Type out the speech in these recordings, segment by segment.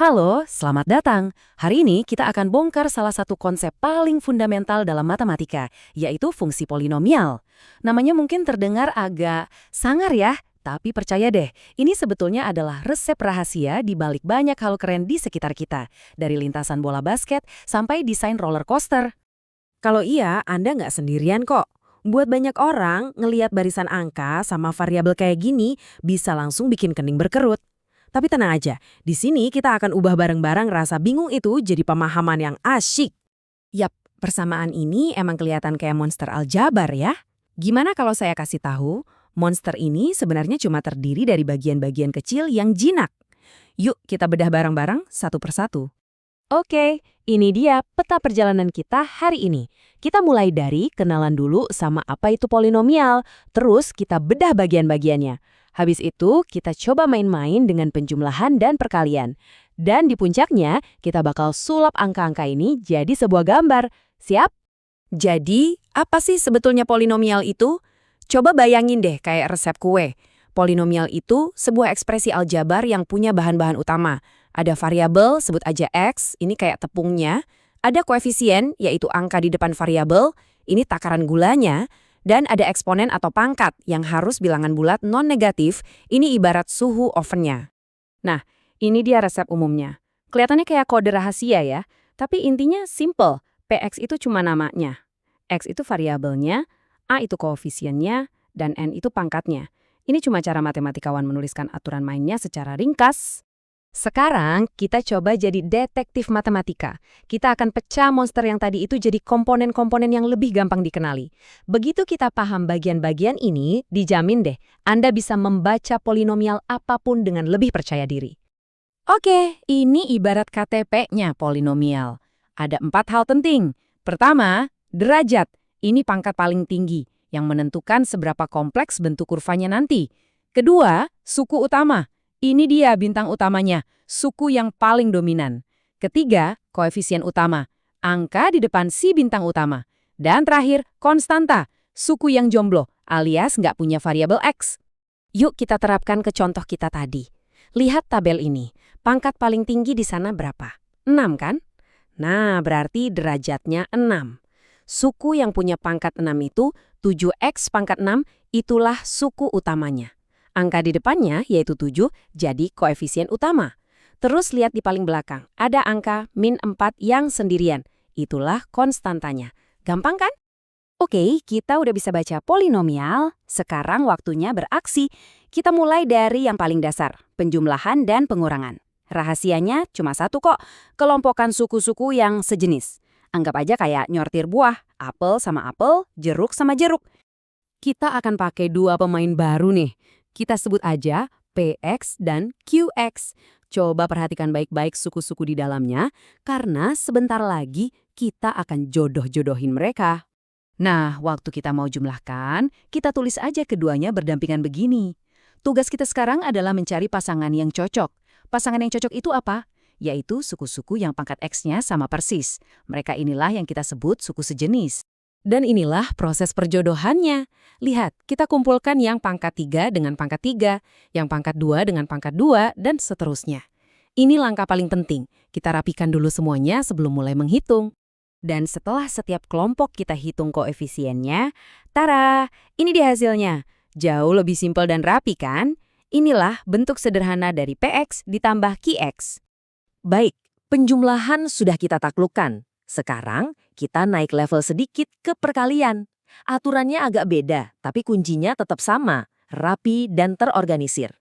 Halo, selamat datang. Hari ini kita akan bongkar salah satu konsep paling fundamental dalam matematika, yaitu fungsi polinomial. Namanya mungkin terdengar agak sangar ya, tapi percaya deh, ini sebetulnya adalah resep rahasia di balik banyak hal keren di sekitar kita, dari lintasan bola basket sampai desain roller coaster. Kalau iya, Anda nggak sendirian kok. Buat banyak orang, ngeliat barisan angka sama variabel kayak gini bisa langsung bikin kening berkerut. Tapi tenang aja, di sini kita akan ubah bareng-bareng rasa bingung itu jadi pemahaman yang asyik. Yap, persamaan ini emang kelihatan kayak monster aljabar ya. Gimana kalau saya kasih tahu, monster ini sebenarnya cuma terdiri dari bagian-bagian kecil yang jinak. Yuk kita bedah bareng-bareng satu persatu. Oke, ini dia peta perjalanan kita hari ini. Kita mulai dari kenalan dulu sama apa itu polinomial, terus kita bedah bagian-bagiannya. Habis itu, kita coba main-main dengan penjumlahan dan perkalian. Dan di puncaknya, kita bakal sulap angka-angka ini jadi sebuah gambar. Siap? Jadi, apa sih sebetulnya polinomial itu? Coba bayangin deh kayak resep kue. Polinomial itu sebuah ekspresi aljabar yang punya bahan-bahan utama. Ada variabel, sebut aja X, ini kayak tepungnya. Ada koefisien, yaitu angka di depan variabel, ini takaran gulanya. Dan ada eksponen atau pangkat yang harus bilangan bulat non-negatif, ini ibarat suhu ovennya. Nah, ini dia resep umumnya. Kelihatannya kayak kode rahasia ya, tapi intinya simple. PX itu cuma namanya. X itu variabelnya, A itu koefisiennya, dan N itu pangkatnya. Ini cuma cara matematikawan menuliskan aturan mainnya secara ringkas. Sekarang kita coba jadi detektif matematika. Kita akan pecah monster yang tadi itu jadi komponen-komponen yang lebih gampang dikenali. Begitu kita paham bagian-bagian ini, dijamin deh, Anda bisa membaca polinomial apapun dengan lebih percaya diri. Oke, ini ibarat KTP-nya polinomial. Ada 4 hal penting. Pertama, derajat. Ini pangkat paling tinggi, yang menentukan seberapa kompleks bentuk kurvanya nanti. Kedua, suku utama. Ini dia bintang utamanya, suku yang paling dominan. Ketiga, koefisien utama, angka di depan si bintang utama. Dan terakhir, konstanta, suku yang jomblo, alias nggak punya variabel X. Yuk kita terapkan ke contoh kita tadi. Lihat tabel ini, pangkat paling tinggi di sana berapa? 6 kan? Nah, berarti derajatnya 6. Suku yang punya pangkat 6 itu 7x pangkat 6, itulah suku utamanya. Angka di depannya, yaitu 7, jadi koefisien utama. Terus lihat di paling belakang, ada angka min 4 yang sendirian. Itulah konstantanya. Gampang kan? Oke, kita udah bisa baca polinomial. Sekarang waktunya beraksi. Kita mulai dari yang paling dasar, penjumlahan dan pengurangan. Rahasianya cuma satu kok, kelompokkan suku-suku yang sejenis. Anggap aja kayak nyortir buah, apel sama apel, jeruk sama jeruk. Kita akan pakai 2 pemain baru nih. Kita sebut aja PX dan QX. Coba perhatikan baik-baik suku-suku di dalamnya, karena sebentar lagi kita akan jodoh-jodohin mereka. Nah, waktu kita mau jumlahkan, kita tulis aja keduanya berdampingan begini. Tugas kita sekarang adalah mencari pasangan yang cocok. Pasangan yang cocok itu apa? Yaitu suku-suku yang pangkat X-nya sama persis. Mereka inilah yang kita sebut suku sejenis. Dan inilah proses perjodohannya. Lihat, kita kumpulkan yang pangkat 3 dengan pangkat 3, yang pangkat 2 dengan pangkat 2, dan seterusnya. Ini langkah paling penting. Kita rapikan dulu semuanya sebelum mulai menghitung. Dan setelah setiap kelompok kita hitung koefisiennya, tara, ini dia hasilnya. Jauh lebih simpel dan rapi kan? Inilah bentuk sederhana dari PX ditambah QX. Baik, penjumlahan sudah kita taklukkan. Sekarang, kita naik level sedikit ke perkalian. Aturannya agak beda, tapi kuncinya tetap sama, rapi dan terorganisir.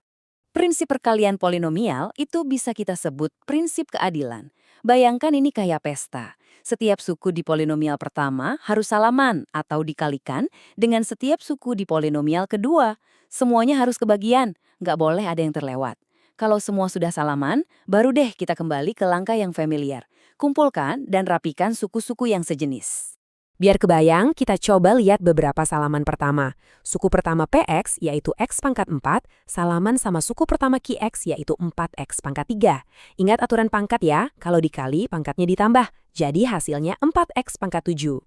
Prinsip perkalian polinomial itu bisa kita sebut prinsip keadilan. Bayangkan ini kayak pesta. Setiap suku di polinomial pertama harus salaman atau dikalikan dengan setiap suku di polinomial kedua. Semuanya harus kebagian, nggak boleh ada yang terlewat. Kalau semua sudah salaman, baru deh kita kembali ke langkah yang familiar. Kumpulkan dan rapikan suku-suku yang sejenis. Biar kebayang, kita coba lihat beberapa salaman pertama. Suku pertama PX, yaitu X pangkat 4, salaman sama suku pertama QX, yaitu 4X pangkat 3. Ingat aturan pangkat ya, kalau dikali pangkatnya ditambah. Jadi hasilnya 4X pangkat 7.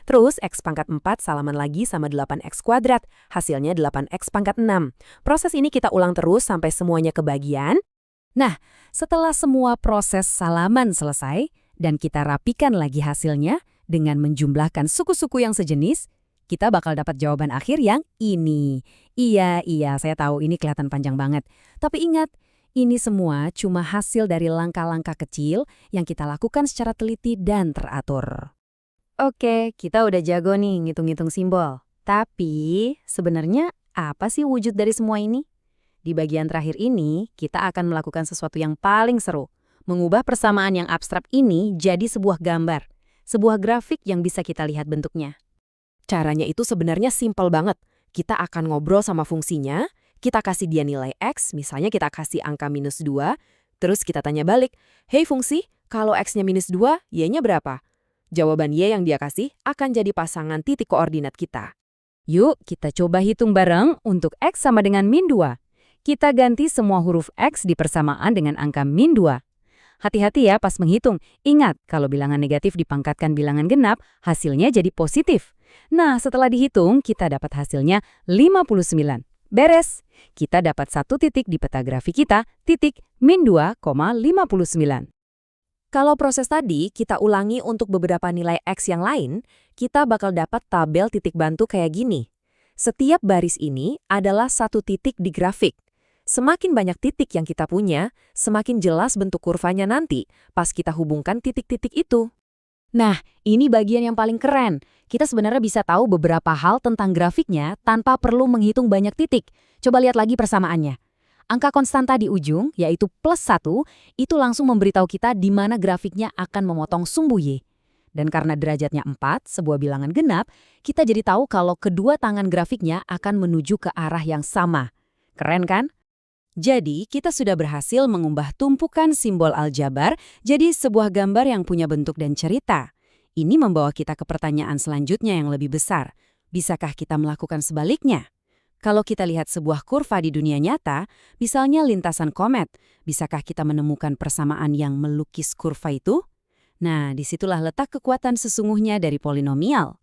Terus X pangkat 4 salaman lagi sama 8X kuadrat, hasilnya 8X pangkat 6. Proses ini kita ulang terus sampai semuanya kebagian. Nah, setelah semua proses salaman selesai, dan kita rapikan lagi hasilnya dengan menjumlahkan suku-suku yang sejenis, kita bakal dapat jawaban akhir yang ini. Iya, saya tahu ini kelihatan panjang banget. Tapi ingat, ini semua cuma hasil dari langkah-langkah kecil yang kita lakukan secara teliti dan teratur. Oke, kita udah jago nih ngitung-ngitung simbol. Tapi, sebenarnya apa sih wujud dari semua ini? Di bagian terakhir ini, kita akan melakukan sesuatu yang paling seru. Mengubah persamaan yang abstrak ini jadi sebuah gambar. Sebuah grafik yang bisa kita lihat bentuknya. Caranya itu sebenarnya simpel banget. Kita akan ngobrol sama fungsinya, kita kasih dia nilai X, misalnya kita kasih angka -2, terus kita tanya balik, "Hei fungsi, kalau X-nya -2, Y-nya berapa?" Jawaban Y yang dia kasih akan jadi pasangan titik koordinat kita. Yuk, kita coba hitung bareng untuk X sama dengan -2. Kita ganti semua huruf X di persamaan dengan angka -2. Hati-hati ya pas menghitung. Ingat, kalau bilangan negatif dipangkatkan bilangan genap, hasilnya jadi positif. Nah, setelah dihitung, kita dapat hasilnya 59. Beres. Kita dapat satu titik di peta grafik kita, titik -2,59. Kalau proses tadi kita ulangi untuk beberapa nilai X yang lain, kita bakal dapat tabel titik bantu kayak gini. Setiap baris ini adalah satu titik di grafik. Semakin banyak titik yang kita punya, semakin jelas bentuk kurvanya nanti pas kita hubungkan titik-titik itu. Nah, ini bagian yang paling keren. Kita sebenarnya bisa tahu beberapa hal tentang grafiknya tanpa perlu menghitung banyak titik. Coba lihat lagi persamaannya. Angka konstanta di ujung, yaitu +1, itu langsung memberitahu kita di mana grafiknya akan memotong sumbu Y. Dan karena derajatnya 4, sebuah bilangan genap, kita jadi tahu kalau kedua tangan grafiknya akan menuju ke arah yang sama. Keren kan? Jadi, kita sudah berhasil mengubah tumpukan simbol aljabar jadi sebuah gambar yang punya bentuk dan cerita. Ini membawa kita ke pertanyaan selanjutnya yang lebih besar. Bisakah kita melakukan sebaliknya? Kalau kita lihat sebuah kurva di dunia nyata, misalnya lintasan komet, bisakah kita menemukan persamaan yang melukis kurva itu? Nah, disitulah letak kekuatan sesungguhnya dari polinomial.